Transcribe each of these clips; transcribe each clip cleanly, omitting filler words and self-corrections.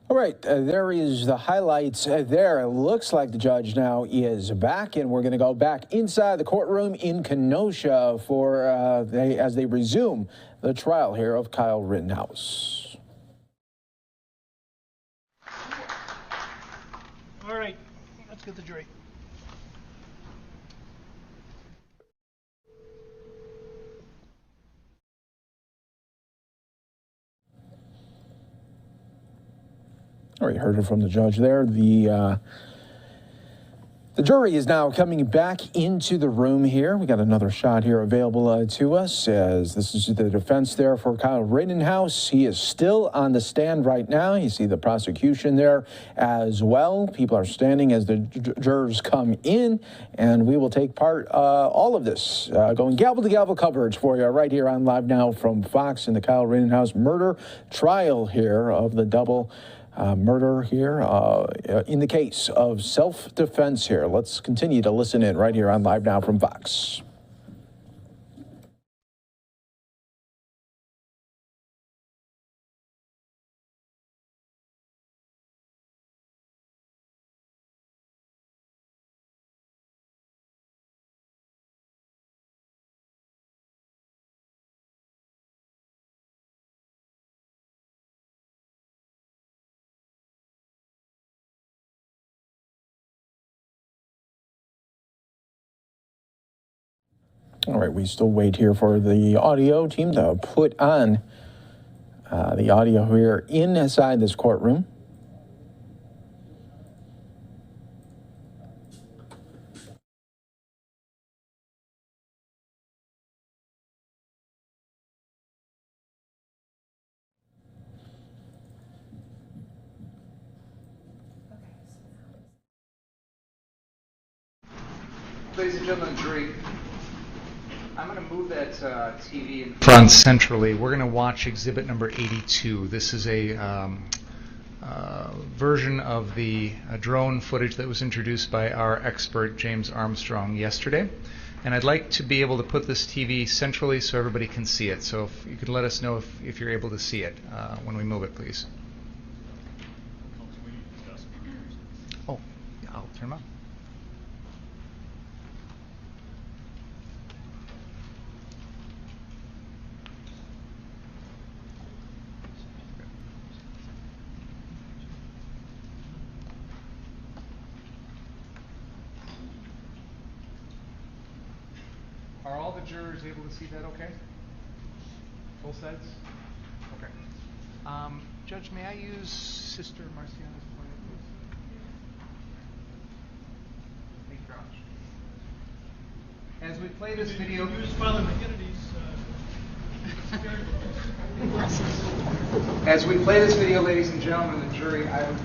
All right, there is the highlights there. It looks like the judge now is back, and we're going to go back inside the courtroom in Kenosha for as they resume the trial here of Kyle Rittenhouse. All right, let's get the jury. All right, you heard it from the judge there. The jury is now coming back into the room here. We got another shot here available to us as this is the defense there for Kyle Rittenhouse. He is still on the stand right now. You see the prosecution there as well. People are standing as the jurors come in, and we will take part all of this going gavel to gavel coverage for you right here on Live Now from Fox in the Kyle Rittenhouse murder trial here of the double murder here in the case of self-defense here. Let's continue to listen in right here on Live Now from Fox. All right, we still wait here for the audio team to put on the audio here inside this courtroom. Ladies and gentlemen of the jury, I'm going to move that TV in front centrally. We're going to watch exhibit number 82. This is a version of the drone footage that was introduced by our expert James Armstrong yesterday. And I'd like to be able to put this TV centrally so everybody can see it. So if you could let us know if you're able to see it when we move it, please. Oh, yeah, I'll turn them on. Are all the jurors able to see that okay? Both sides? Okay. Judge, may I use Sister Marciana's point, please? Thank you very much. As we play this video... Use Father McKennedy's... As we play this video, ladies and gentlemen of the jury, I would...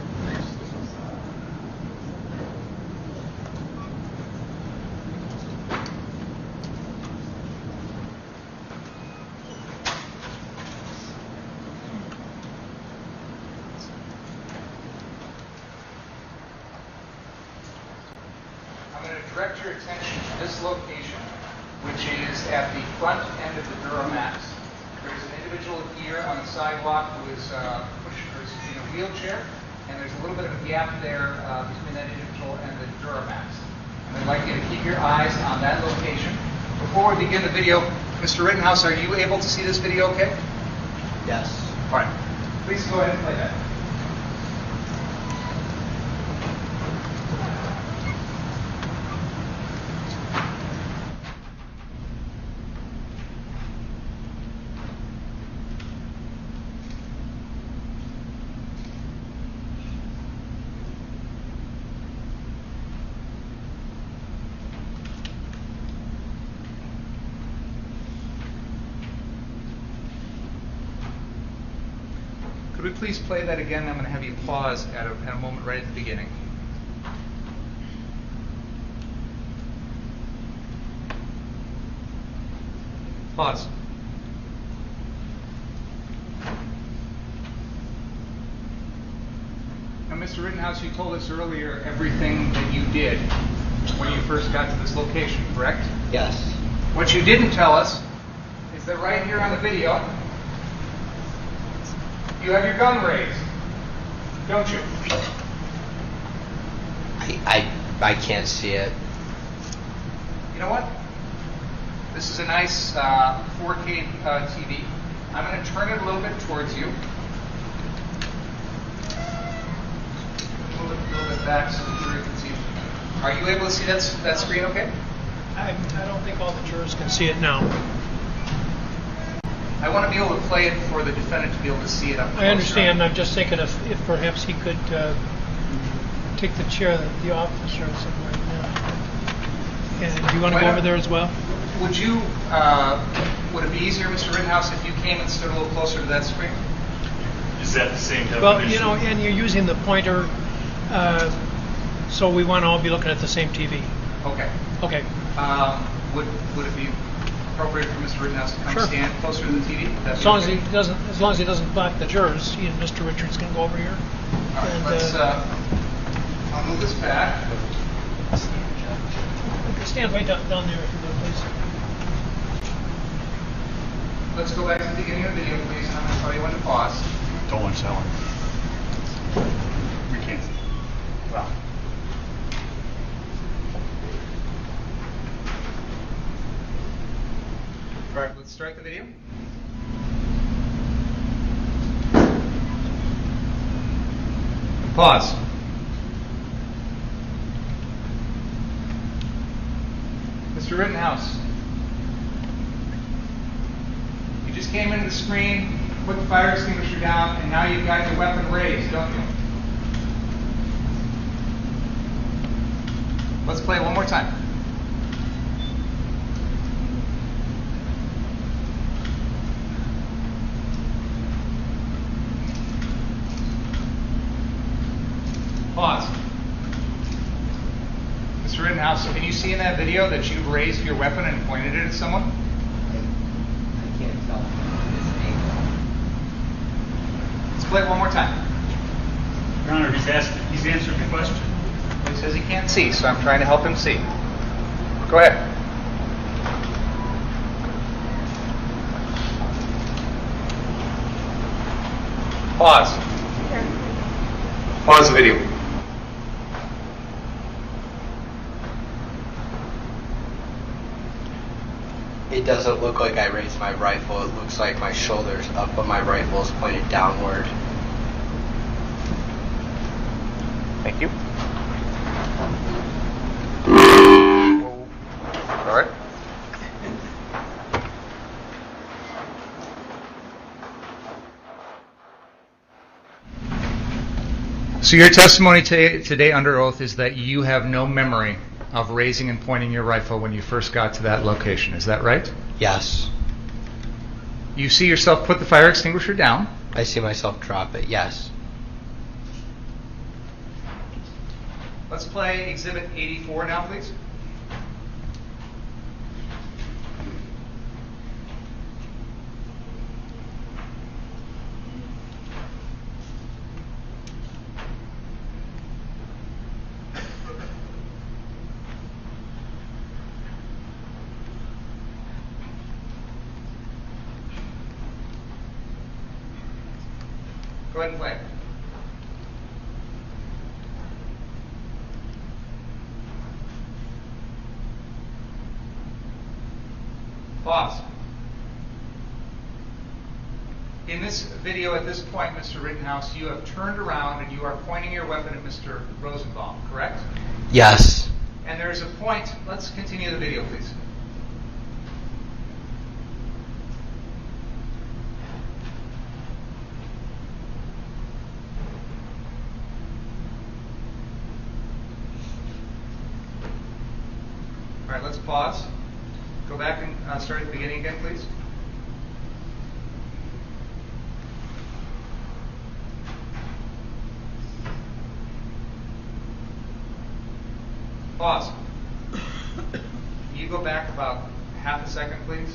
direct your attention to this location, which is at the front end of the Duramax. There's an individual here on the sidewalk who is in a wheelchair, and there's a little bit of a gap there between that individual and the Duramax. And I'd like you to keep your eyes on that location. Before we begin the video, Mr. Rittenhouse, are you able to see this video okay? Yes. All right. Please go ahead and play that. Could we please play that again? I'm going to have you pause at a moment right at the beginning. Pause. Now, Mr. Rittenhouse, you told us earlier everything that you did when you first got to this location, correct? Yes. What you didn't tell us is that right here on the video, you have your gun raised. don't you? I can't see it. You know what? This is a nice 4K TV. I'm going to turn it a little bit towards you. Move it a little bit back so the jury can see. Are you able to see that screen okay? I don't think all the jurors can see it now. I want to be able to play it for the defendant to be able to see it up close. I understand. I'm just thinking if perhaps he could take the chair that the officer is in right now. And do you want to go over there as well? Would you, would it be easier, Mr. Rittenhouse, if you came and stood a little closer to that screen? Is that the same definition? Well, you know, and you're using the pointer, so we want to all be looking at the same TV. Okay. Okay. Would it be appropriate for Mr. Rittenhouse to come Sure. stand closer to the TV? Would that be As long okay? as long as he doesn't block the jurors, he and Mr. Richards can go over here. All right, And, let's, I'll move this back. okay, stand right down there if you will, please. Let's go back to the beginning of the video, please, and I'm going to tell you when to pause. Don't watch that one. We can't see. Wow. All right, let's start the video. Pause. Mr. Rittenhouse, you just came into the screen, put the fire extinguisher down, and now you've got your weapon raised, don't you? Let's play it one more time. Pause. Mr. Rittenhouse, so can you see in that video that you raised your weapon and pointed it at someone? I can't tell this angle. Let's play it one more time. Your Honor, he's answered the question. He says he can't see, so I'm trying to help him see. Go ahead. Pause. Pause the video. It doesn't look like I raised my rifle. It looks like my shoulder's up, but my rifle is pointed downward. Thank you. All right. So your testimony today under oath is that you have no memory of raising and pointing your rifle when you first got to that location. Is that right? Yes. You see yourself put the fire extinguisher down. I see myself drop it. Yes. Let's play Exhibit 84 now, please. Go ahead and play. Pause. In this video at this point, Mr. Rittenhouse, you have turned around and you are pointing your weapon at Mr. Rosenbaum, correct? Yes. And there's a point. Let's continue the video, please. All right, let's pause. Go back and start at the beginning again, please. Pause. Can you go back about half a second, please?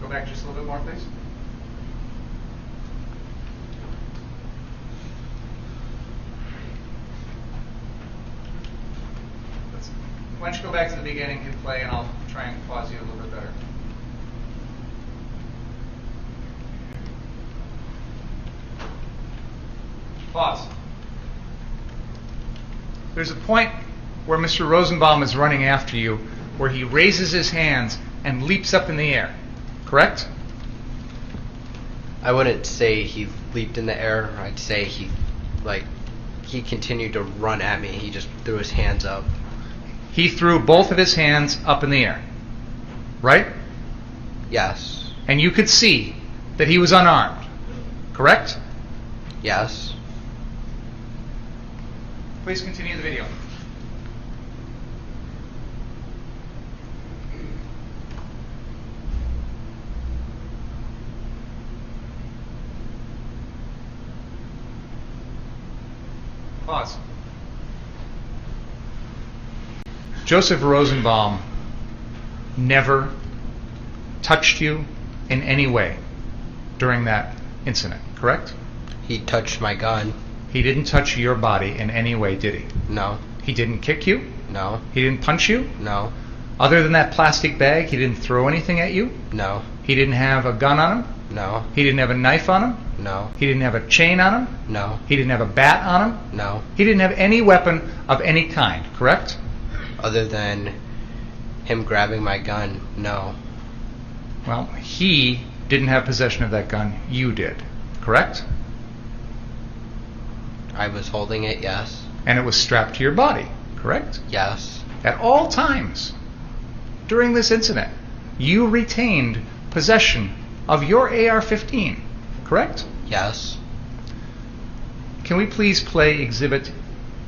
Go back just a little bit more, please. Why don't you go back to the beginning, hit play, and I'll try and pause you a little bit better. Pause. There's a point where Mr. Rosenbaum is running after you, where he raises his hands and leaps up in the air, correct? I wouldn't say he leaped in the air. I'd say he continued to run at me. He just threw his hands up. He threw both of his hands up in the air, right? Yes. And you could see that he was unarmed, correct? Yes. Please continue the video. Pause. Joseph Rosenbaum never touched you in any way during that incident, correct? He touched my gun. He didn't touch your body in any way, did he? No. He didn't kick you? No. He didn't punch you? No. Other than that plastic bag, he didn't throw anything at you? No. He didn't have a gun on him? No. He didn't have a knife on him? No. He didn't have a chain on him? No. He didn't have a bat on him? No. He didn't have any weapon of any kind, correct? Other than him grabbing my gun, no. Well, he didn't have possession of that gun. You did, correct? I was holding it, yes. And it was strapped to your body, correct? Yes. At all times during this incident, you retained possession of your AR-15, correct? Yes. Can we please play exhibit,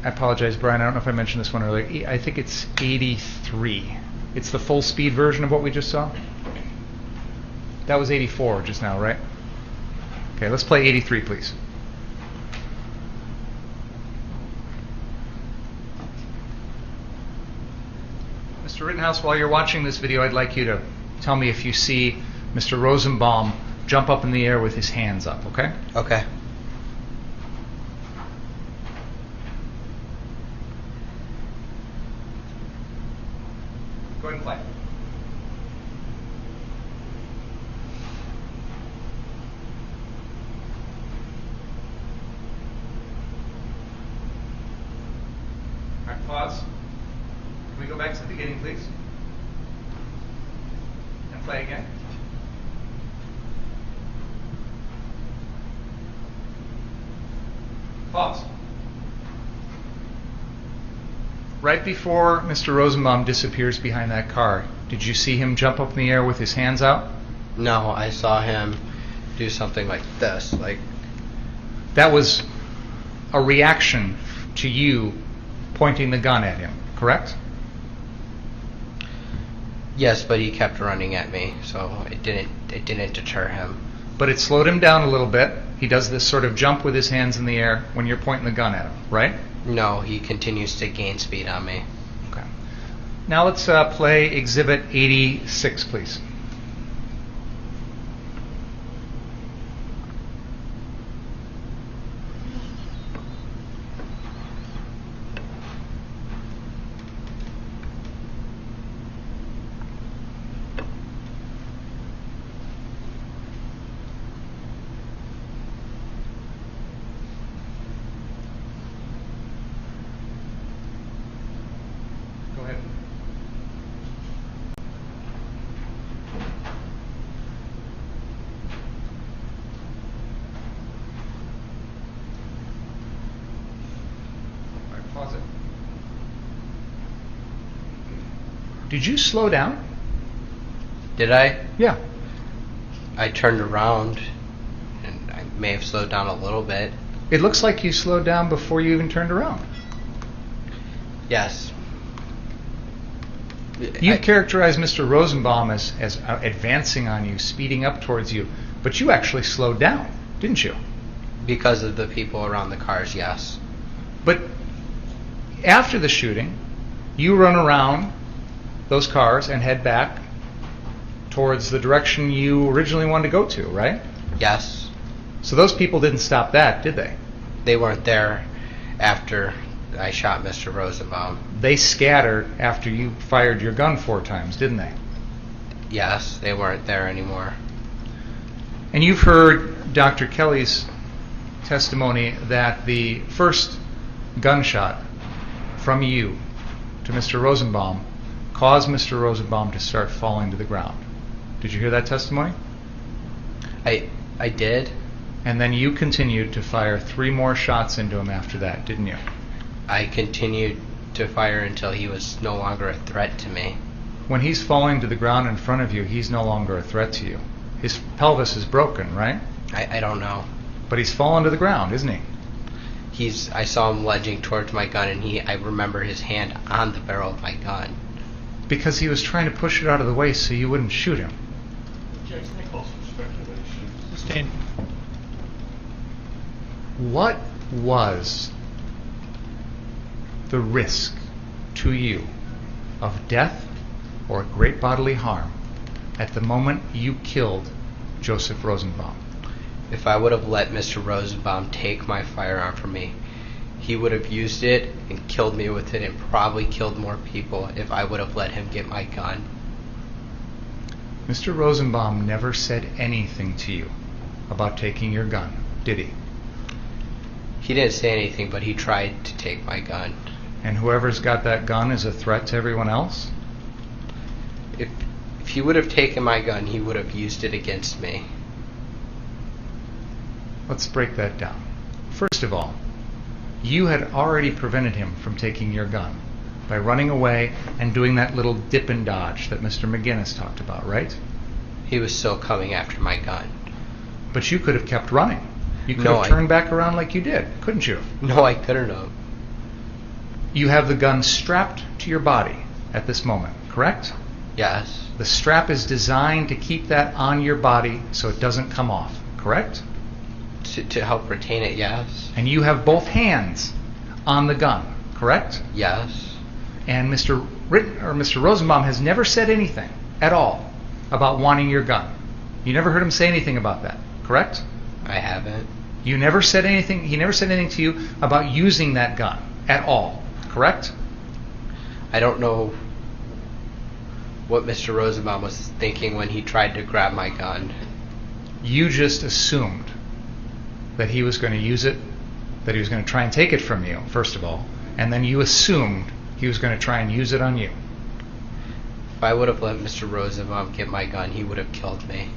I apologize, Brian, I don't know if I mentioned this one earlier. I think it's 83. It's the full speed version of what we just saw. That was 84 just now, right? Okay, let's play 83, please. Mr. Rittenhouse, while you're watching this video, I'd like you to tell me if you see Mr. Rosenbaum jump up in the air with his hands up, okay? Okay. Go ahead and play. All right, pause. Can we go back to the beginning, please? And play again. Pause. Right before Mr. Rosenbaum disappears behind that car, did you see him jump up in the air with his hands out? No, I saw him do something like this, like... That was a reaction to you pointing the gun at him, correct? Yes, but he kept running at me, so it didn't deter him. But it slowed him down a little bit. He does this sort of jump with his hands in the air when you're pointing the gun at him, right? No, he continues to gain speed on me. Okay. Now let's play Exhibit 86, please. Go ahead. All right, pause it. Did you slow down? Did I? Yeah. I turned around, and I may have slowed down a little bit. It looks like you slowed down before you even turned around. Yes. You characterized Mr. Rosenbaum as advancing on you, speeding up towards you, but you actually slowed down, didn't you? Because of the people around the cars, yes. But after the shooting, you run around those cars and head back towards the direction you originally wanted to go to, right? Yes. So those people didn't stop that, did they? They weren't there after I shot Mr. Rosenbaum. They scattered after you fired your gun 4 times, didn't they? Yes, they weren't there anymore. And you've heard Dr. Kelly's testimony that the first gunshot from you to Mr. Rosenbaum caused Mr. Rosenbaum to start falling to the ground. Did you hear that testimony? I did. And then you continued to fire 3 more shots into him after that, didn't you? I continued to fire until he was no longer a threat to me. When he's falling to the ground in front of you, he's no longer a threat to you. His pelvis is broken, right? I don't know. But he's fallen to the ground, isn't he? I saw him lunging towards my gun, and I remember his hand on the barrel of my gun. Because he was trying to push it out of the way so you wouldn't shoot him. Objection, that calls for speculation. Sustained. What was the risk to you of death or great bodily harm at the moment you killed Joseph Rosenbaum? If I would have let Mr. Rosenbaum take my firearm from me, he would have used it and killed me with it, and probably killed more people if I would have let him get my gun. Mr. Rosenbaum never said anything to you about taking your gun, did he? He didn't say anything, but he tried to take my gun. And whoever's got that gun is a threat to everyone else? If he would have taken my gun, he would have used it against me. Let's break that down. First of all, you had already prevented him from taking your gun by running away and doing that little dip and dodge that Mr. McGinnis talked about, right? He was still coming after my gun. But you could have kept running. You could No, have turned back around like you did, couldn't you? No, I couldn't have. You have the gun strapped to your body at this moment, correct? Yes. The strap is designed to keep that on your body so it doesn't come off, correct? To help retain it, yes. And you have both hands on the gun, correct? Yes. And Mr. Rosenbaum has never said anything at all about wanting your gun. You never heard him say anything about that, correct? I haven't. You never said anything, he never said anything to you about using that gun at all, correct? I don't know what Mr. Rosenbaum was thinking when he tried to grab my gun. You just assumed that he was going to use it, that he was going to try and take it from you, first of all, and then you assumed he was going to try and use it on you. If I would have let Mr. Rosenbaum get my gun, he would have killed me.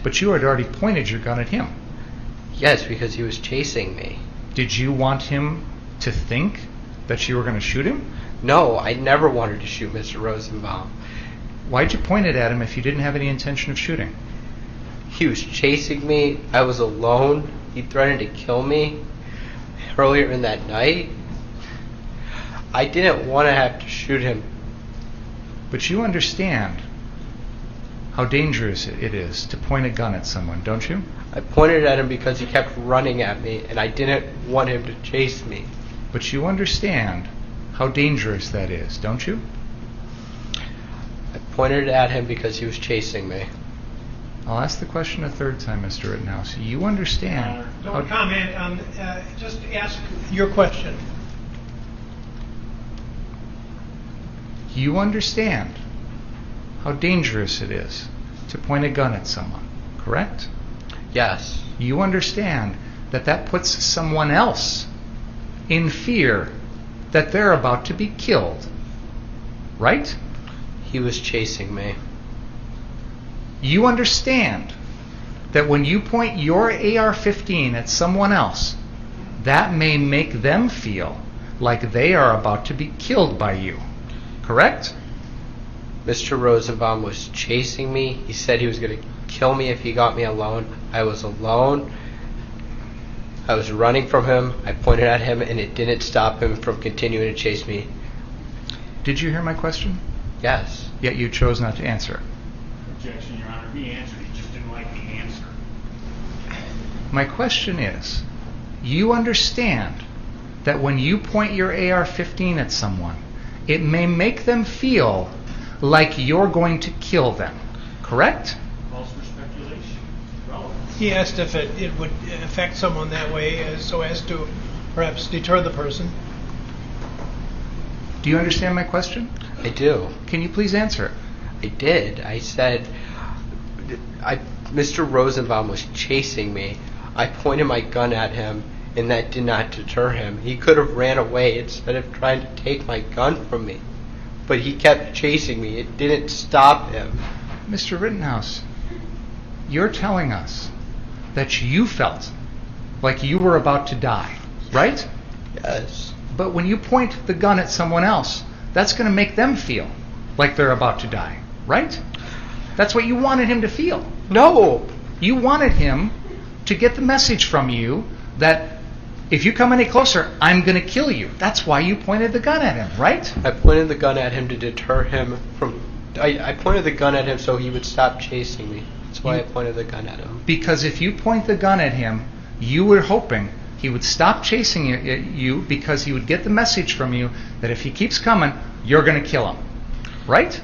But you had already pointed your gun at him. Yes, because he was chasing me. Did you want him to think that you were going to shoot him? No, I never wanted to shoot Mr. Rosenbaum. Why'd you point it at him if you didn't have any intention of shooting? He was chasing me. I was alone. He threatened to kill me earlier in that night. I didn't want to have to shoot him. But you understand how dangerous it is to point a gun at someone, don't you? I pointed at him because he kept running at me, and I didn't want him to chase me. But you understand how dangerous that is, don't you? I pointed at him because he was chasing me. I'll ask the question a third time, Mr. Rittenhouse. You understand Don't comment on, just ask your question. You understand how dangerous it is to point a gun at someone, correct? Yes. You understand that that puts someone else in fear that they're about to be killed, right? He was chasing me. You understand that when you point your AR-15 at someone else, that may make them feel like they are about to be killed by you, correct? Mr. Rosenbaum was chasing me. He said he was going to kill me if he got me alone. I was alone. I was running from him. I pointed at him, and it didn't stop him from continuing to chase me. Did you hear my question? Yes. Yet you chose not to answer. Objection, Your Honor. He answered. He just didn't like the answer. My question is, you understand that when you point your AR-15 at someone, it may make them feel like you're going to kill them, correct? Calls for speculation. Relevant. He asked if it would affect someone that way so as to perhaps deter the person. Do you understand my question? I do. Can you please answer it? I did. I said, Mr. Rosenbaum was chasing me. I pointed my gun at him, and that did not deter him. He could have ran away instead of trying to take my gun from me. But he kept chasing me. It didn't stop him. Mr. Rittenhouse, you're telling us that you felt like you were about to die, right? Yes. But when you point the gun at someone else, that's going to make them feel like they're about to die, right? That's what you wanted him to feel. No. You wanted him to get the message from you that if you come any closer, I'm going to kill you. That's why you pointed the gun at him, right? I pointed the gun at him to deter him from... I pointed the gun at him so he would stop chasing me. That's why I pointed the gun at him. Because if you point the gun at him, you were hoping he would stop chasing you because he would get the message from you that if he keeps coming, you're going to kill him. Right?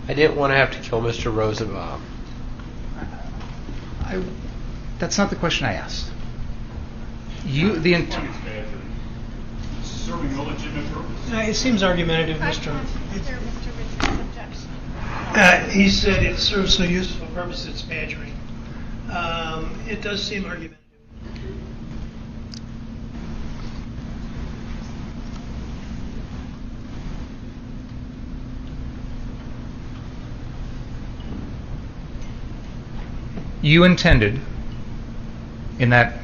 I didn't want to have to kill Mr. Rosenbaum. That's not the question I asked. Serving a legitimate purpose. It seems argumentative, Mr. He said it serves no useful purpose, it's badgering. It does seem argumentative. You intended, in that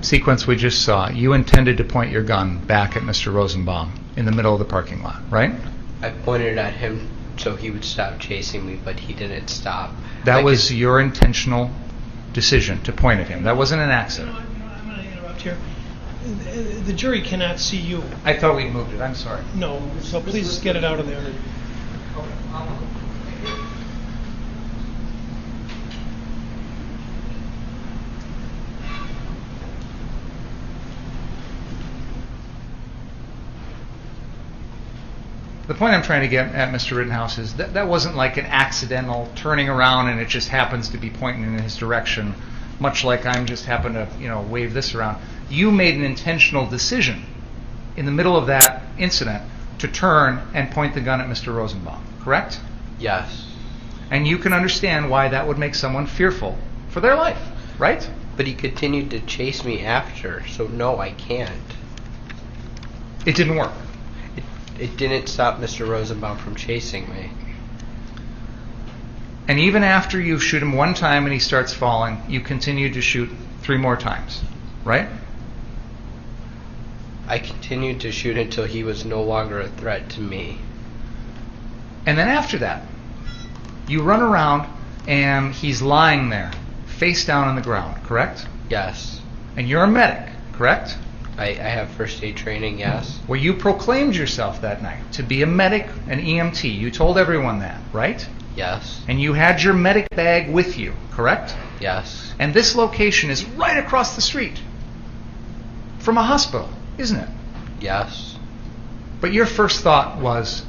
sequence we just saw, you intended to point your gun back at Mr. Rosenbaum in the middle of the parking lot, right? I pointed at him so he would stop chasing me, but he didn't stop. That was your intentional decision to point at him. That wasn't an accident. I'm going to interrupt here. The jury cannot see you. I thought we moved it. I'm sorry. No, so please get it out of there. The point I'm trying to get at, Mr. Rittenhouse, is that wasn't like an accidental turning around and it just happens to be pointing in his direction, much like I'm just happen to, wave this around. You made an intentional decision in the middle of that incident to turn and point the gun at Mr. Rosenbaum, correct? Yes. And you can understand why that would make someone fearful for their life, right? But he continued to chase me after, so no, I can't. It didn't work. It didn't stop Mr. Rosenbaum from chasing me. And even after you shoot him one time and he starts falling, you continue to shoot 3 more times, right? I continued to shoot until he was no longer a threat to me. And then after that, you run around and he's lying there, face down on the ground, correct? Yes. And you're a medic, correct? I have first aid training, yes. Well, you proclaimed yourself that night to be a medic, an EMT. You told everyone that, right? Yes. And you had your medic bag with you, correct? Yes. And this location is right across the street from a hospital, isn't it? Yes. But your first thought was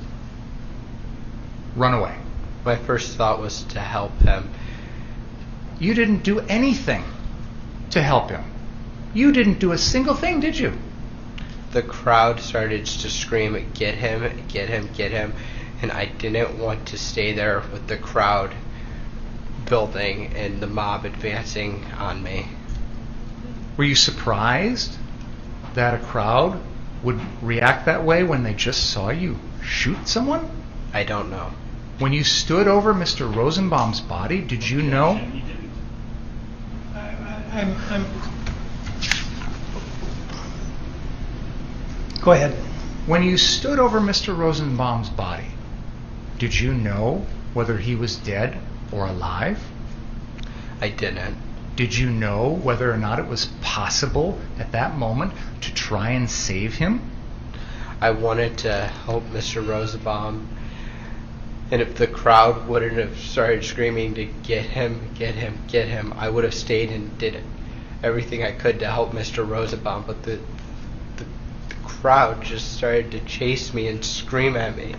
run away. My first thought was to help him. You didn't do anything to help him. You didn't do a single thing, did you? The crowd started to scream, "Get him, get him, get him." And I didn't want to stay there with the crowd building and the mob advancing on me. Were you surprised that a crowd would react that way when they just saw you shoot someone? I don't know. When you stood over Mr. Rosenbaum's body, did you know? He didn't. I'm Go ahead. When you stood over Mr. Rosenbaum's body, did you know whether he was dead or alive? I didn't. Did you know whether or not it was possible at that moment to try and save him? I wanted to help Mr. Rosenbaum, and if the crowd wouldn't have started screaming to get him, get him, get him, I would have stayed and did everything I could to help Mr. Rosenbaum, but the crowd just started to chase me and scream at me.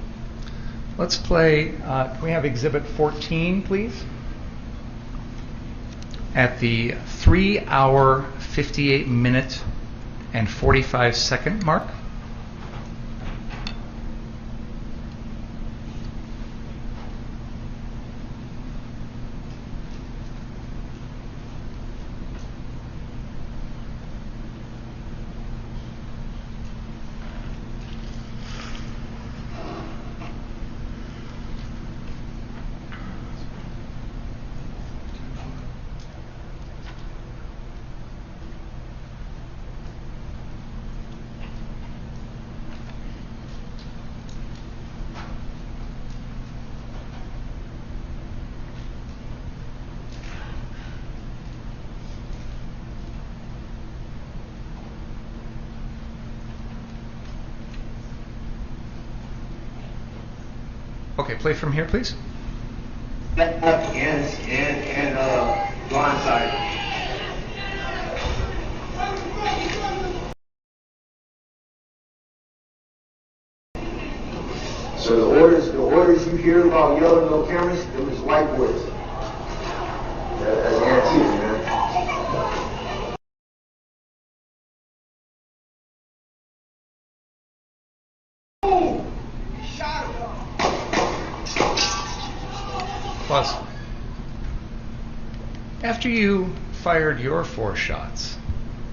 Let's play, can we have Exhibit 14, please? At the 3-hour, 58-minute, and 45-second mark. Okay, play from here, please. And blindside. So the orders you hear about yelling no cameras, them is white boys. That's guaranteed, man. Plus, after you fired your 4 shots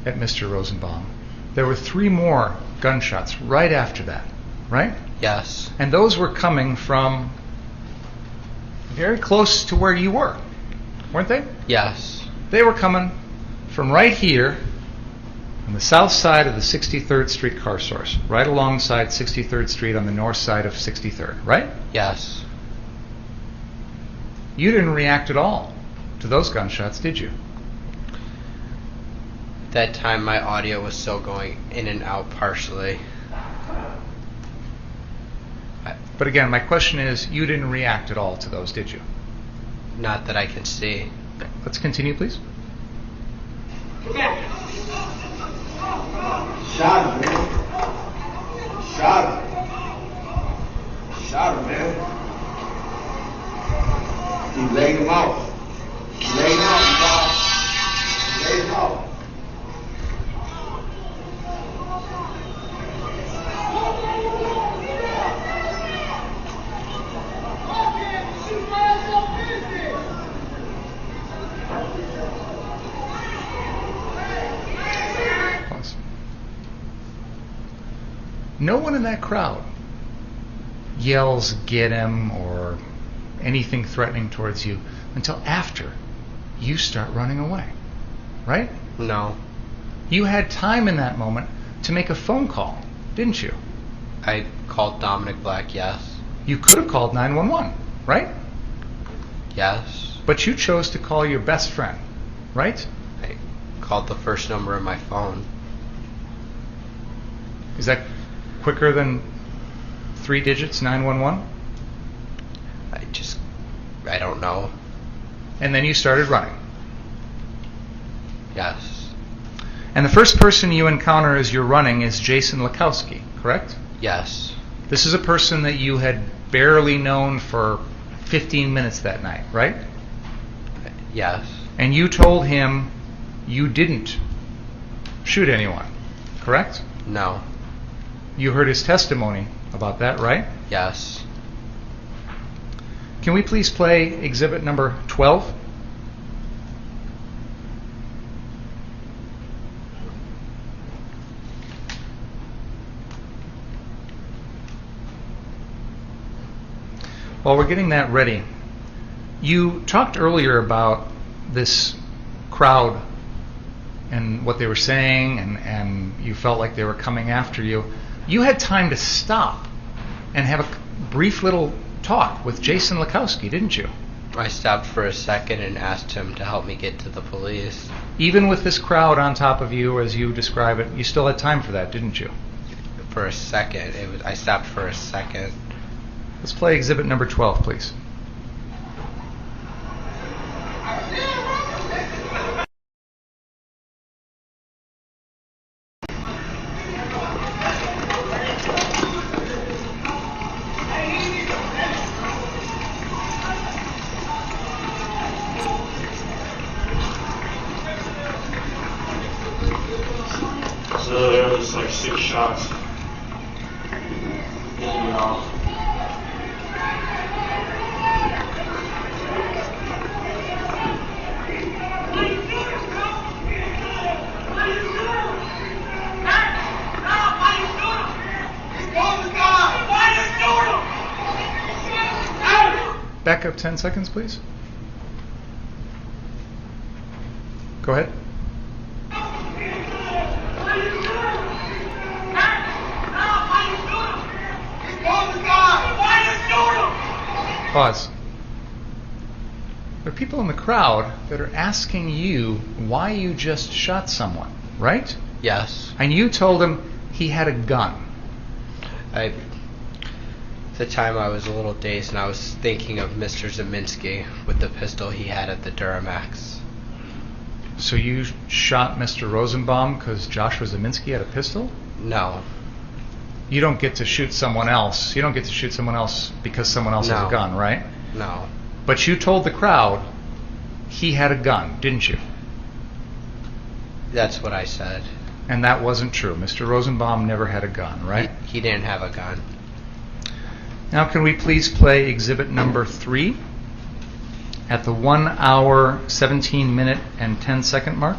at Mr. Rosenbaum, there were 3 more gunshots right after that, right? Yes. And those were coming from very close to where you were, weren't they? Yes. They were coming from right here on the south side of the 63rd Street car source, right alongside 63rd Street on the north side of 63rd, right? Yes. You didn't react at all to those gunshots, did you? That time my audio was still going in and out partially. But again, my question is, you didn't react at all to those, did you? Not that I can see. Okay. Let's continue, please. Shot him, man. Shot him. Shot him, man. He laid him out. He laid him out, you guys. He laid him out. Pause. No one in that crowd yells, "Get him," or anything threatening towards you until after you start running away, right? No. You had time in that moment to make a phone call, didn't you? I called Dominic Black, yes. You could have called 911, right? Yes. But you chose to call your best friend, right? I called the first number of my phone. Is that quicker than 3 digits, 911? I don't know. And then you started running. Yes. And the first person you encounter as you're running is Jason Lakowski, correct? Yes. This is a person that you had barely known for 15 minutes that night, right? Yes. And you told him you didn't shoot anyone, correct? No. You heard his testimony about that, right? Yes. Can we please play exhibit number 12? While we're getting that ready, you talked earlier about this crowd and what they were saying, and you felt like they were coming after you. You had time to stop and have a brief little talk with Jason Lakowski, didn't you? I stopped for a second and asked him to help me get to the police. Even with this crowd on top of you, as you describe it, you still had time for that, didn't you? For a second. I stopped for a second. Let's play exhibit number 12, please. So there was like 6 shots. Back up 10 seconds, please. Go ahead. Pause. There are people in the crowd that are asking you why you just shot someone, right? Yes. And you told him he had a gun. At the time, I was a little dazed, and I was thinking of Mr. Zeminski with the pistol he had at the Duramax. So you shot Mr. Rosenbaum because Joshua Zeminski had a pistol? No. You don't get to shoot someone else. You don't get to shoot someone else because someone else has No. a gun, right? No. But you told the crowd he had a gun, didn't you? That's what I said. And that wasn't true. Mr. Rosenbaum never had a gun, right? He didn't have a gun. Now can we please play exhibit number 3 at the 1 hour, 17 minute, and 10 second mark?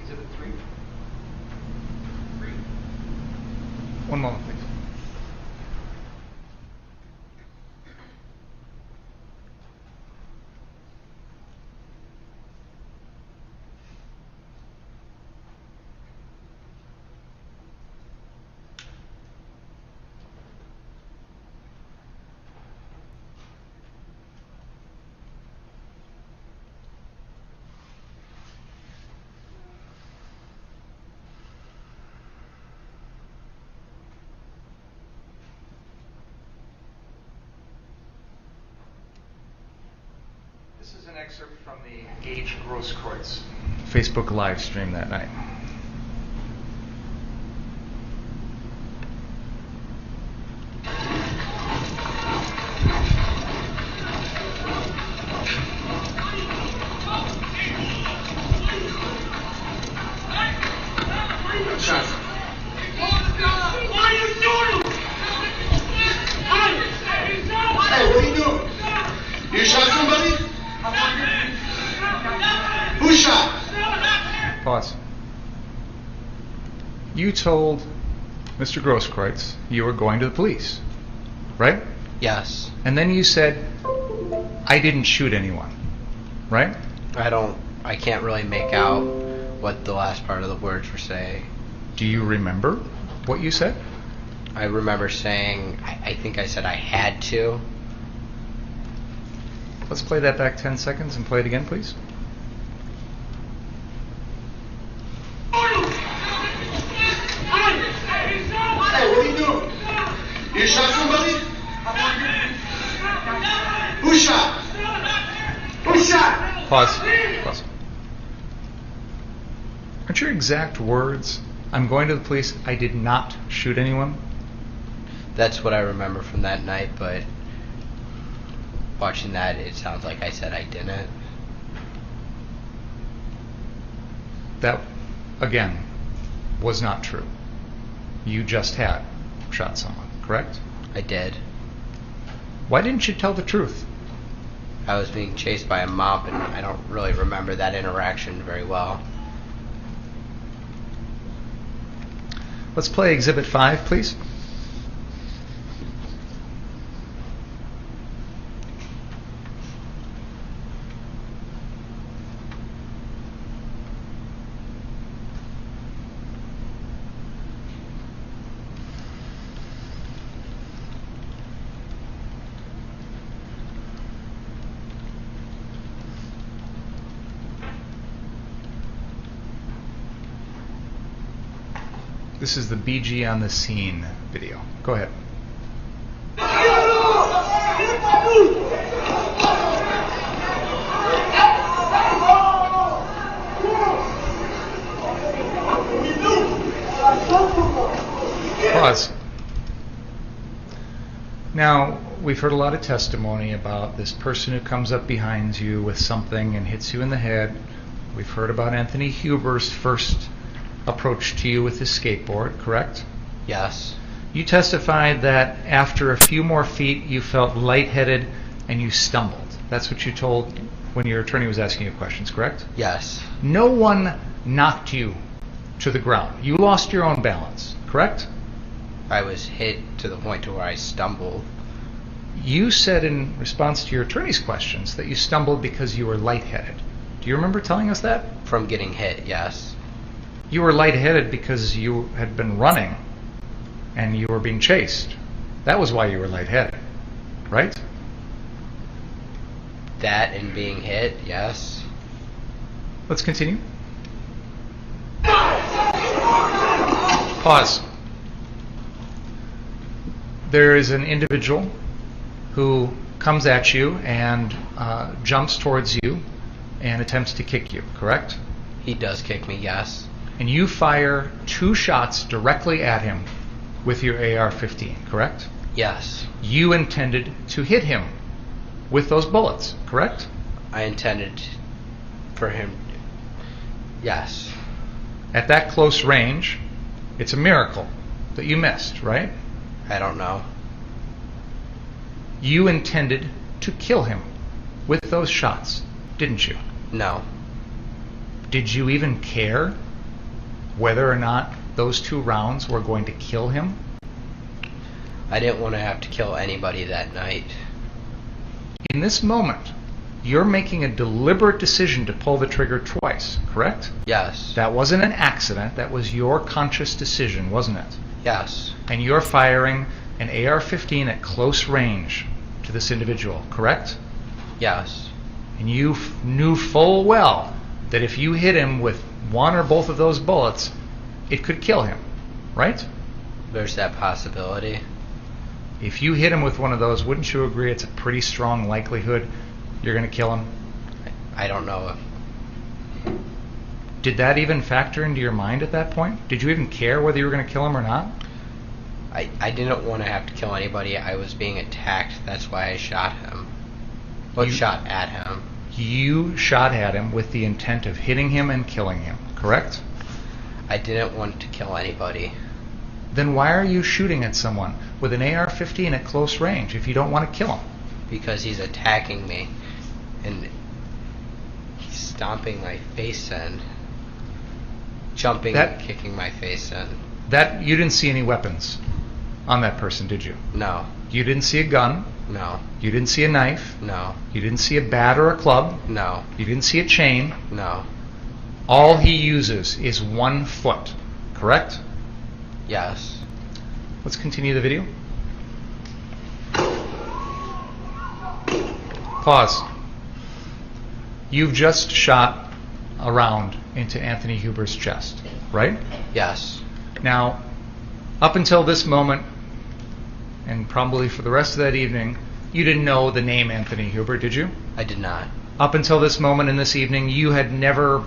Exhibit 3. 3. One moment, please. This is an excerpt from the Gage Grosskreutz Facebook live stream that night. Hey, what are you doing? You shot somebody? Who shot? Pause. You told Mr. Grosskreutz you were going to the police, right? Yes. And then you said, I didn't shoot anyone, right? I can't really make out what the last part of the words were saying. Do you remember what you said? I remember saying, I think I said I had to. Let's play that back 10 seconds and play it again, please. Hey, what are you doing? You shot somebody? Who shot? Who shot? Pause. Pause. Aren't your exact words, I'm going to the police, I did not shoot anyone? That's what I remember from that night, but watching that, it sounds like I said I didn't. That, again, was not true. You just had shot someone, correct? I did. Why didn't you tell the truth? I was being chased by a mob, and I don't really remember that interaction very well. Let's play Exhibit 5, please. This is the BG on the scene video. Go ahead. Pause. Now, we've heard a lot of testimony about this person who comes up behind you with something and hits you in the head. We've heard about Anthony Huber's first approach to you with his skateboard, correct? Yes. You testified that after a few more feet you felt lightheaded and you stumbled. That's what you told when your attorney was asking you questions, correct? Yes. No one knocked you to the ground. You lost your own balance, correct? I was hit to the point to where I stumbled. You said in response to your attorney's questions that you stumbled because you were lightheaded. Do you remember telling us that? From getting hit, yes. You were lightheaded because you had been running and you were being chased. That was why you were lightheaded, right? That and being hit, yes. Let's continue. Pause. There is an individual who comes at you and jumps towards you and attempts to kick you, correct? He does kick me, yes. And you fire 2 shots directly at him with your AR-15, correct? Yes. You intended to hit him with those bullets, correct? I intended for him, yes. At that close range, it's a miracle that you missed, right? I don't know. You intended to kill him with those shots, didn't you? No. Did you even care whether or not those 2 rounds were going to kill him? I didn't want to have to kill anybody that night. In this moment, you're making a deliberate decision to pull the trigger twice, correct? Yes. That wasn't an accident. That was your conscious decision, wasn't it? Yes. And you're firing an AR-15 at close range to this individual, correct? Yes. And you knew full well that if you hit him with 1 or both of those bullets, it could kill him, right? There's that possibility. If you hit him with one of those, wouldn't you agree it's a pretty strong likelihood you're going to kill him? I don't know if... Did that even factor into your mind at that point? Did you even care whether you were going to kill him or not? I didn't want to have to kill anybody. I was being attacked. That's why I shot him. Well, shot at him. You shot at him with the intent of hitting him and killing him, correct? I didn't want to kill anybody. Then why are you shooting at someone with an AR-15 at close range if you don't want to kill him? Because he's attacking me. And he's stomping my face in. Jumping and kicking my face in. That you didn't see any weapons on that person, did you? No. You didn't see a gun? No. You didn't see a knife? No. You didn't see a bat or a club? No. You didn't see a chain? No. All he uses is 1 foot, correct? Yes. Let's continue the video. Pause. You've just shot a round into Anthony Huber's chest, right? Yes. Now, up until this moment, and probably for the rest of that evening, you didn't know the name Anthony Huber, did you? I did not. Up until this moment in this evening, you had never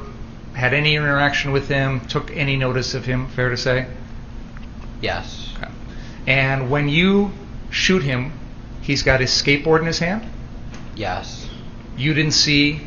had any interaction with him, took any notice of him, fair to say? Yes. Okay. And when you shoot him, he's got his skateboard in his hand? Yes. You didn't see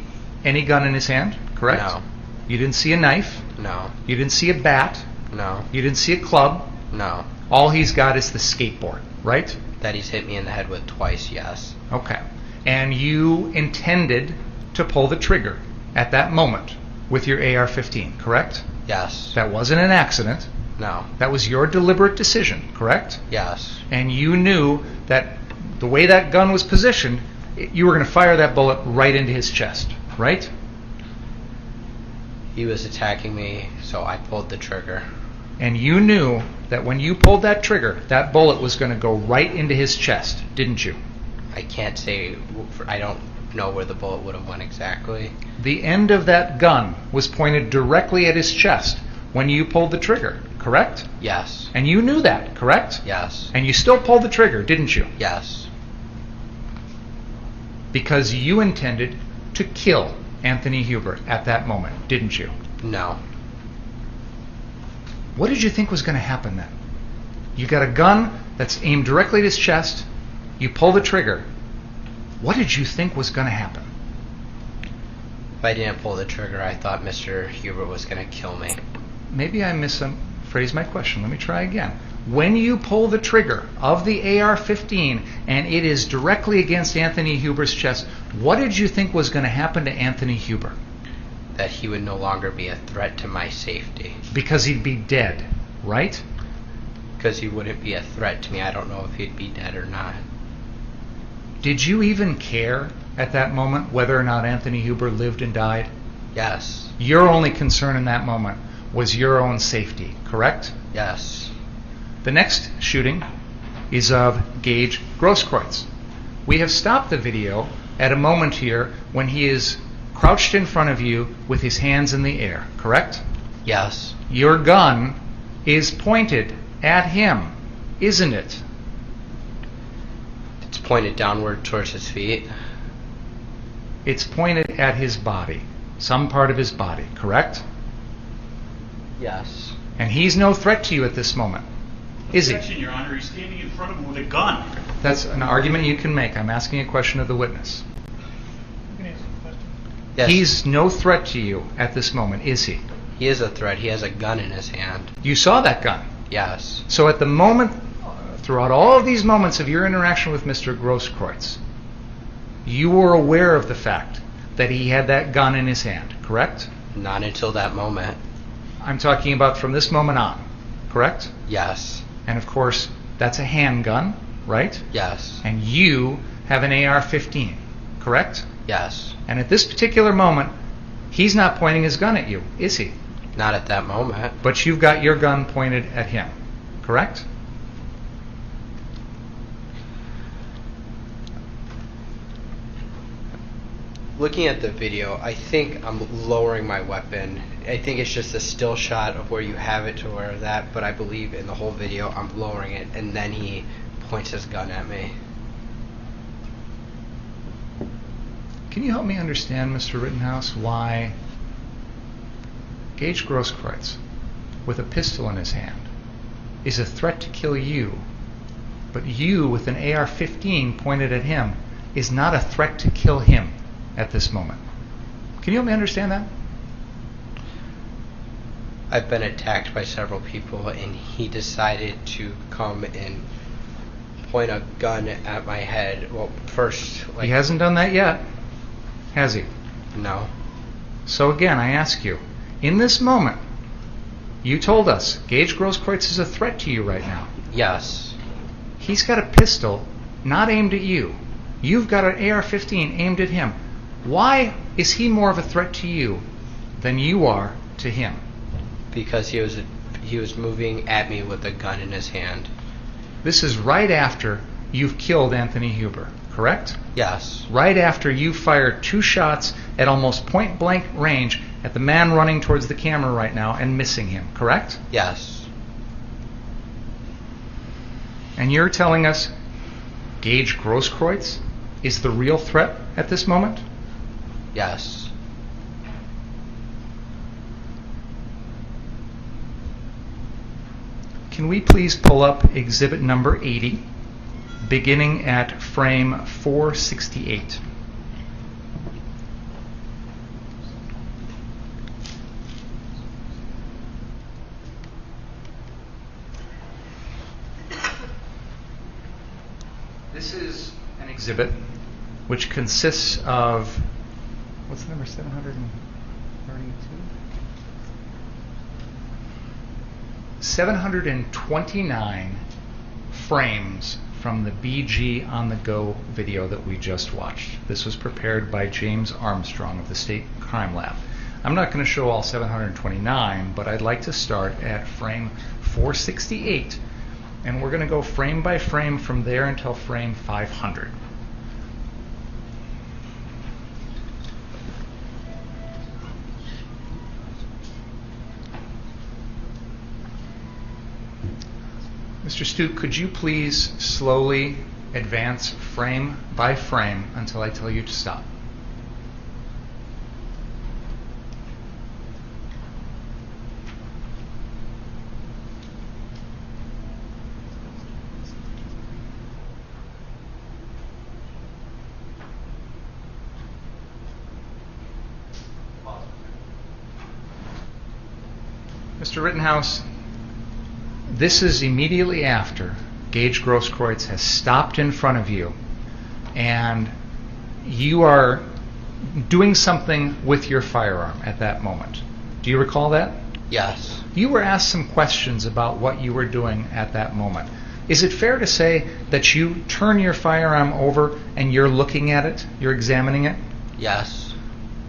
any gun in his hand, correct? No. You didn't see a knife? No. You didn't see a bat? No. You didn't see a club? No. All he's got is the skateboard, right? That he's hit me in the head with twice, yes. Okay. And you intended to pull the trigger at that moment with your AR-15, correct? Yes. That wasn't an accident. No. That was your deliberate decision, correct? Yes. And you knew that the way that gun was positioned, you were going to fire that bullet right into his chest, right? He was attacking me, so I pulled the trigger. And you knew that when you pulled that trigger, that bullet was going to go right into his chest, didn't you? I can't say, I don't know where the bullet would have went exactly. The end of that gun was pointed directly at his chest when you pulled the trigger, correct? Yes. And you knew that, correct? Yes. And you still pulled the trigger, didn't you? Yes. Because you intended to kill Anthony Huber at that moment, didn't you? No. What did you think was going to happen then? You got a gun that's aimed directly at his chest, You pull the trigger. What did you think was going to happen? If I didn't pull the trigger, I thought Mr. Huber was going to kill me. Maybe I misphrased my question. Let me try again. When you pull the trigger of the AR-15 and it is directly against Anthony Huber's chest, what did you think was going to happen to Anthony Huber? That he would no longer be a threat to my safety. Because he'd be dead, right? Because he wouldn't be a threat to me. I don't know if he'd be dead or not. Did you even care at that moment whether or not Anthony Huber lived and died? Yes. Your only concern in that moment was your own safety, correct? Yes. The next shooting is of Gage Grosskreutz. We have stopped the video at a moment here when he is crouched in front of you with his hands in the air, correct? Yes. Your gun is pointed at him, isn't it? It's pointed downward towards his feet. It's pointed at his body, some part of his body, correct? Yes. And he's no threat to you at this moment, is he? Objection, Your Honor. He's standing in front of him with a gun. That's an argument you can make. I'm asking a question of the witness. You can answer the question. Yes. He's no threat to you at this moment, is he? He is a threat. He has a gun in his hand. You saw that gun. Yes. So at the moment, throughout all of these moments of your interaction with Mr. Grosskreutz, you were aware of the fact that he had that gun in his hand, correct? Not until that moment. I'm talking about from this moment on, correct? Yes. And of course, that's a handgun, right? Yes. And you have an AR-15, correct? Yes. And at this particular moment, he's not pointing his gun at you, is he? Not at that moment. But you've got your gun pointed at him, correct? Looking at the video, I think I'm lowering my weapon. I think it's just a still shot of where you have it to where that, but I believe in the whole video I'm lowering it, and then he points his gun at me. Can you help me understand, Mr. Rittenhouse, why Gage Grosskreutz, with a pistol in his hand, is a threat to kill you, but you, with an AR-15 pointed at him, is not a threat to kill him at this moment? Can you help me understand that? I've been attacked by several people, and he decided to come and point a gun at my head. Well, first, like... He hasn't done that yet, has he? No. So again, I ask you, in this moment, you told us Gage Grosskreutz is a threat to you right now. Yes. He's got a pistol not aimed at you. You've got an AR-15 aimed at him. Why is he more of a threat to you than you are to him? Because he was moving at me with a gun in his hand. This is right after you've killed Anthony Huber, correct? Yes. Right after you fired 2 shots at almost point-blank range at the man running towards the camera right now and missing him, correct? Yes. And you're telling us Gage Grosskreutz is the real threat at this moment? Yes. Can we please pull up exhibit number 80, beginning at frame 468? This is an exhibit which consists of, what's the number, 732? 729 frames from the BG on the Go video that we just watched. This was prepared by James Armstrong of the State Crime Lab. I'm not going to show all 729, but I'd like to start at frame 468, and we're going to go frame by frame from there until frame 500. Mr. Stute, could you please slowly advance frame by frame until I tell you to stop? Mr. Rittenhouse, this is immediately after Gage Grosskreutz has stopped in front of you and you are doing something with your firearm at that moment. Do you recall that? Yes. You were asked some questions about what you were doing at that moment. Is it fair to say that you turn your firearm over and you're looking at it, you're examining it? Yes.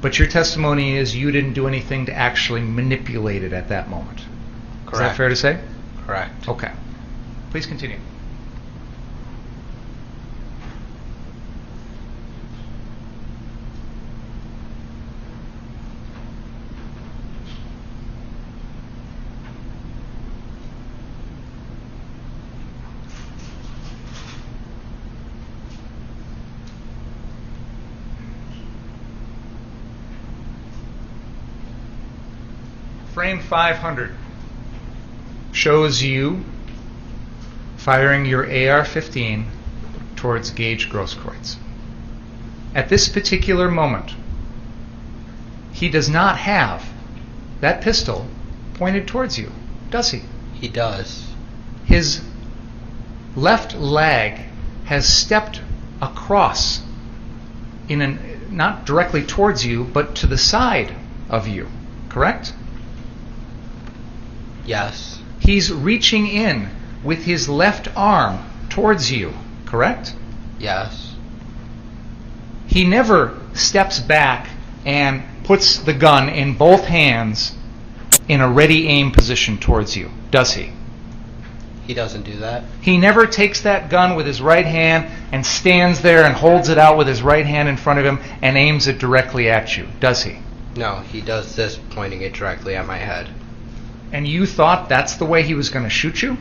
But your testimony is you didn't do anything to actually manipulate it at that moment. Correct. Is that fair to say? Correct. Okay. Please continue. Frame 500 shows you firing your AR-15 towards Gage Grosskreutz. At this particular moment, he does not have that pistol pointed towards you, does he? He does. His left leg has stepped across, not directly towards you, but to the side of you, correct? Yes. He's reaching in with his left arm towards you, correct? Yes. He never steps back and puts the gun in both hands in a ready aim position towards you, does he? He doesn't do that. He never takes that gun with his right hand and stands there and holds it out with his right hand in front of him and aims it directly at you, does he? No, he does this, pointing it directly at my head. And you thought that's the way he was going to shoot you?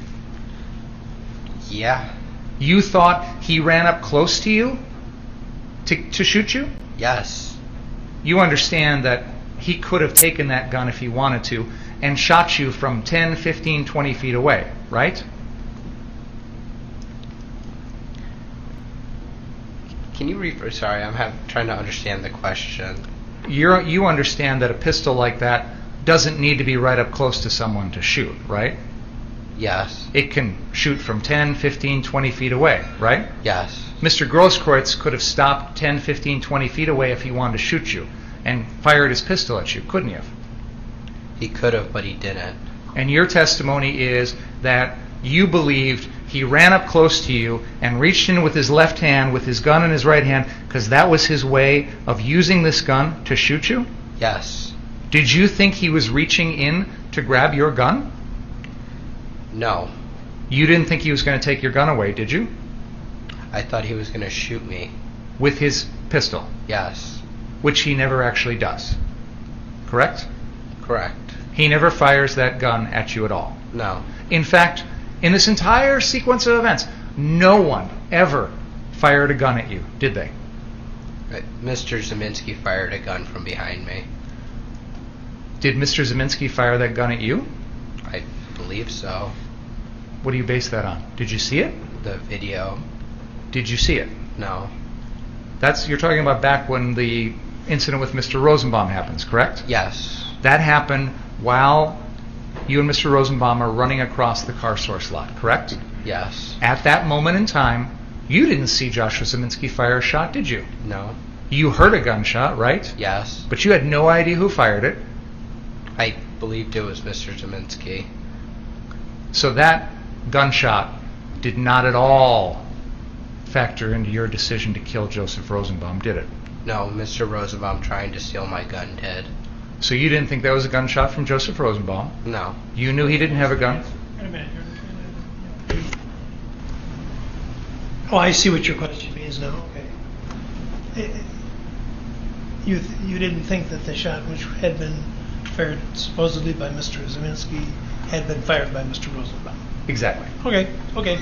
Yeah. You thought he ran up close to you to shoot you? Yes. You understand that he could have taken that gun if he wanted to and shot you from 10, 15, 20 feet away, right? Can you sorry, I'm trying to understand the question. You understand that a pistol like that doesn't need to be right up close to someone to shoot, right? Yes. It can shoot from 10, 15, 20 feet away, right? Yes. Mr. Grosskreutz could have stopped 10, 15, 20 feet away if he wanted to shoot you and fired his pistol at you, couldn't he have? He could have, but he didn't. And your testimony is that you believed he ran up close to you and reached in with his left hand with his gun in his right hand because that was his way of using this gun to shoot you? Yes. Did you think he was reaching in to grab your gun? No. You didn't think he was going to take your gun away, did you? I thought he was going to shoot me. With his pistol? Yes. Which he never actually does. Correct? Correct. He never fires that gun at you at all. No. In fact, in this entire sequence of events, no one ever fired a gun at you, did they? Mr. Zeminski fired a gun from behind me. Did Mr. Zeminski fire that gun at you? I believe so. What do you base that on? Did you see it? The video. Did you see it? No. You're talking about back when the incident with Mr. Rosenbaum happens, correct? Yes. That happened while you and Mr. Rosenbaum are running across the car source lot, correct? Yes. At that moment in time, you didn't see Joshua Zeminski fire a shot, did you? No. You heard a gunshot, right? Yes. But you had no idea who fired it. I believed it was Mr. Zeminski. So that gunshot did not at all factor into your decision to kill Joseph Rosenbaum, did it? No, Mr. Rosenbaum trying to steal my gun did. So you didn't think that was a gunshot from Joseph Rosenbaum? No. You knew he didn't have a gun? Wait a minute. Oh, I see what your question means now. Okay. You didn't think that the shot which had been fired supposedly by Mr. Zeminski had been fired by Mr. Rosenbaum. Exactly. Okay.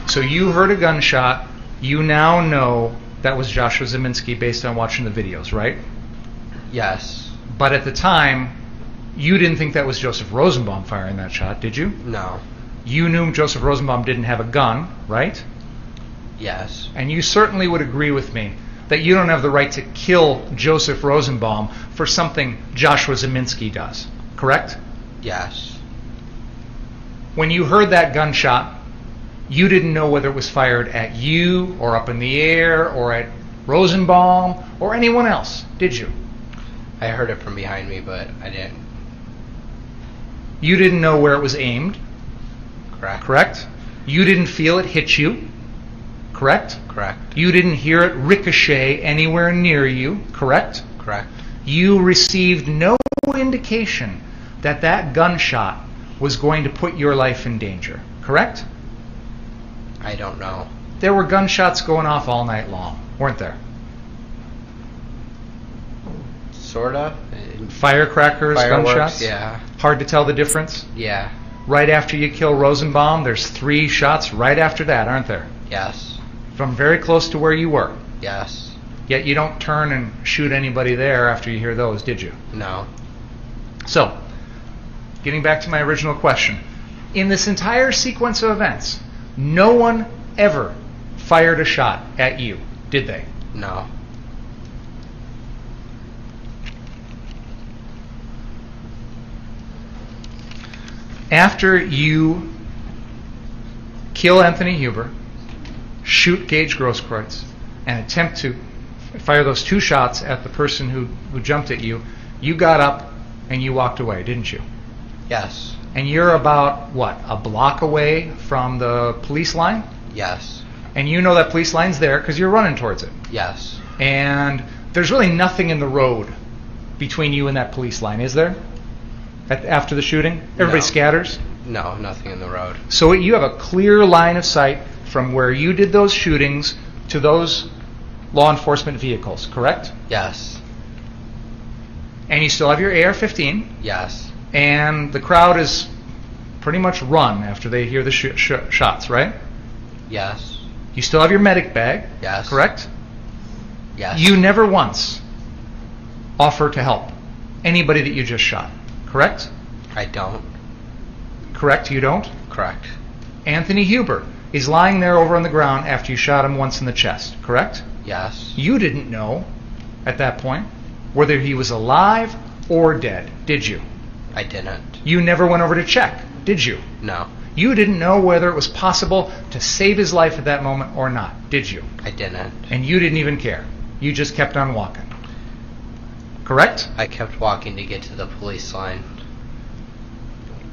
So you heard a gunshot. You now know that was Joshua Zeminski based on watching the videos, right? Yes. But at the time, you didn't think that was Joseph Rosenbaum firing that shot, did you? No. You knew Joseph Rosenbaum didn't have a gun, right? Yes. And you certainly would agree with me that you don't have the right to kill Joseph Rosenbaum for something Joshua Zeminski does, correct? Yes. when you heard that gunshot, you didn't know whether it was fired at you or up in the air or at Rosenbaum or anyone else, did you? I heard it from behind me, but I didn't. You didn't know where it was aimed, Correct. correct? You didn't feel it hit you, correct? Correct. You didn't hear it ricochet anywhere near you, correct? Correct. You received no indication that that gunshot was going to put your life in danger, correct? I don't know. There were gunshots going off all night long, weren't there? Sorta. Firecrackers, Fireworks, gunshots? yeah. Hard to tell the difference? Yeah. Right after you kill Rosenbaum, there's 3 shots right after that, aren't there? Yes. From very close to where you were. Yes. Yet you don't turn and shoot anybody there after you hear those, did you? No. So, getting back to my original question. In this entire sequence of events, no one ever fired a shot at you, did they? No. After you kill Anthony Huber, shoot Gage Grosskreutz, and attempt to fire those 2 shots at the person who jumped at you, you got up and you walked away, didn't you? Yes. And you're about, what, a block away from the police line? Yes. And you know that police line's there because you're running towards it. Yes. And there's really nothing in the road between you and that police line, is there? After the shooting? Everybody No. scatters? No, nothing in the road. So you have a clear line of sight from where you did those shootings to those law enforcement vehicles, correct? Yes. And you still have your AR-15, Yes. and the crowd is pretty much run after they hear the shots, right? Yes. You still have your medic bag, Yes. correct? Yes. You never once offer to help anybody that you just shot, correct? I don't. Correct, you don't? Correct. Anthony Huber is lying there over on the ground after you shot him once in the chest, correct? Yes. You didn't know at that point whether he was alive or dead, did you? I didn't. You never went over to check, did you? No. You didn't know whether it was possible to save his life at that moment or not, did you? I didn't. And you didn't even care. You just kept on walking. Correct? I kept walking to get to the police line.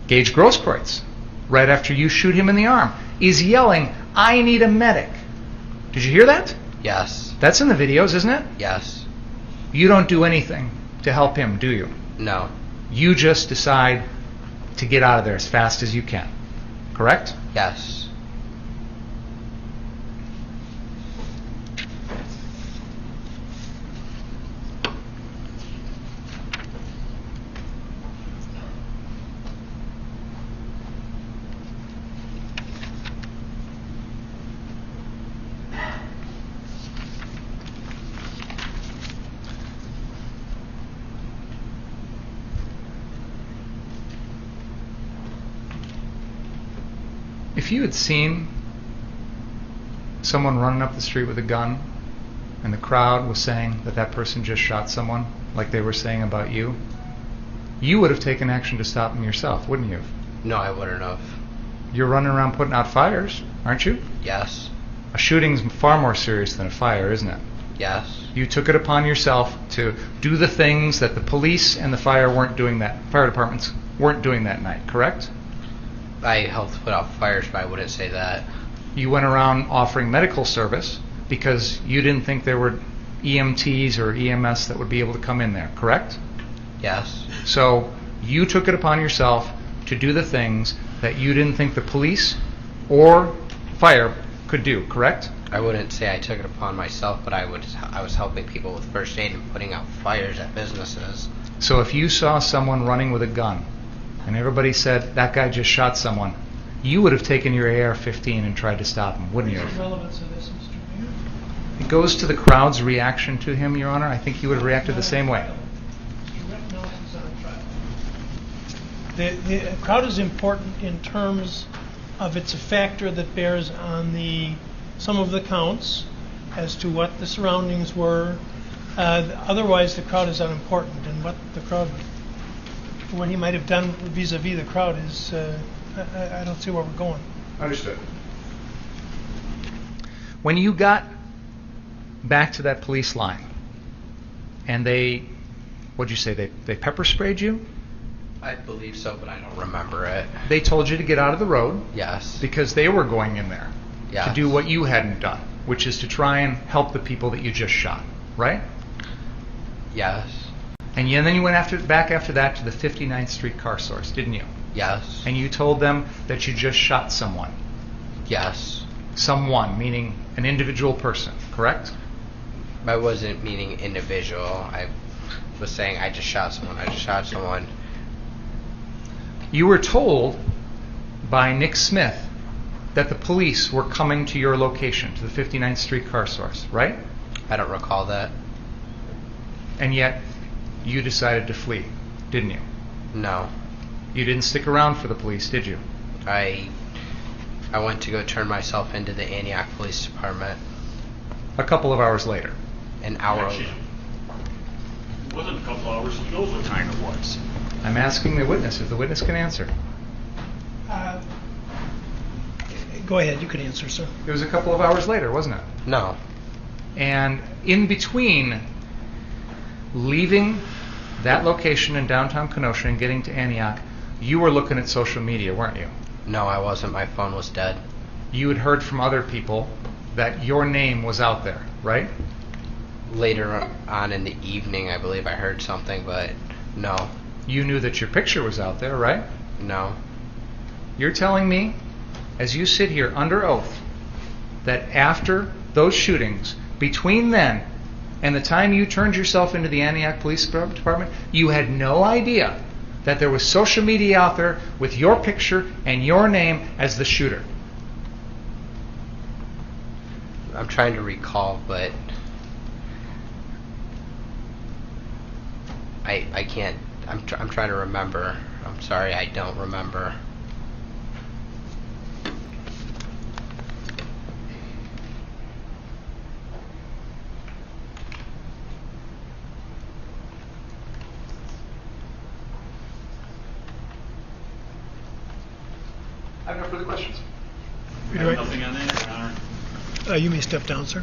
Gage Grosskreutz, right after you shoot him in the arm, is yelling, "I need a medic." Did you hear that? Yes. That's in the videos, isn't it? Yes. You don't do anything to help him, do you? No. You just decide to get out of there as fast as you can. Correct? Yes. If you had seen someone running up the street with a gun and the crowd was saying that that person just shot someone, like they were saying about you, you would have taken action to stop them yourself, wouldn't you? No, I wouldn't have. You're running around putting out fires, aren't you? Yes. A shooting's far more serious than a fire, isn't it? Yes. You took it upon yourself to do the things that the police and the fire departments weren't doing that night, correct? I helped put out fires, but I wouldn't say that. You went around offering medical service because you didn't think there were EMTs or EMS that would be able to come in there, correct? Yes. So you took it upon yourself to do the things that you didn't think the police or fire could do, correct? I wouldn't say I took it upon myself, but I was helping people with first aid and putting out fires at businesses. So if you saw someone running with a gun and everybody said, that guy just shot someone, you would have taken your AR-15 and tried to stop him, wouldn't you? What's the relevance of this, Mr. Mayor? It goes to the crowd's reaction to him, Your Honor. I think he would have reacted the same way. Mr. Rittenhouse is on trial. The crowd is important in terms of it's a factor that bears on some of the counts as to what the surroundings were. Otherwise, the crowd is unimportant, and what he might have done vis-a-vis the crowd is I don't see where we're going. Understood. When you got back to that police line, and what'd you say, they pepper sprayed you? I believe so, but I don't remember it. They told you to get out of the road? Yes. Because they were going in there Yes. to do what you hadn't done, which is to try and help the people that you just shot, right? Yes. And then you went back after that to the 59th Street car source, didn't you? Yes. And you told them that you just shot someone. Yes. Someone, meaning an individual person, correct? I wasn't meaning individual. I was saying I just shot someone. I just shot someone. You were told by Nick Smith that the police were coming to your location, to the 59th Street car source, right? I don't recall that. And yet, you decided to flee, didn't you? No. You didn't stick around for the police, did you? I went to go turn myself into the Antioch Police Department. A couple of hours later. An hour. Actually, it wasn't a couple hours. He knows what time it was. I'm asking the witness if the witness can answer. Go ahead, you can answer, sir. It was a couple of hours later, wasn't it? No. And in between leaving that location in downtown Kenosha and getting to Antioch, you were looking at social media, weren't you? No, I wasn't. My phone was dead. You had heard from other people that your name was out there, right? Later on in the evening, I believe I heard something, but no. You knew that your picture was out there, right? No. You're telling me, as you sit here under oath, that after those shootings, between then and the time you turned yourself into the Antioch Police Department, you had no idea that there was social media out there with your picture and your name as the shooter? I'm trying to recall, but I can't. I'm trying to remember. I'm sorry, I don't remember. I have no further questions. I have nothing on that, Your Honor. You may step down, sir.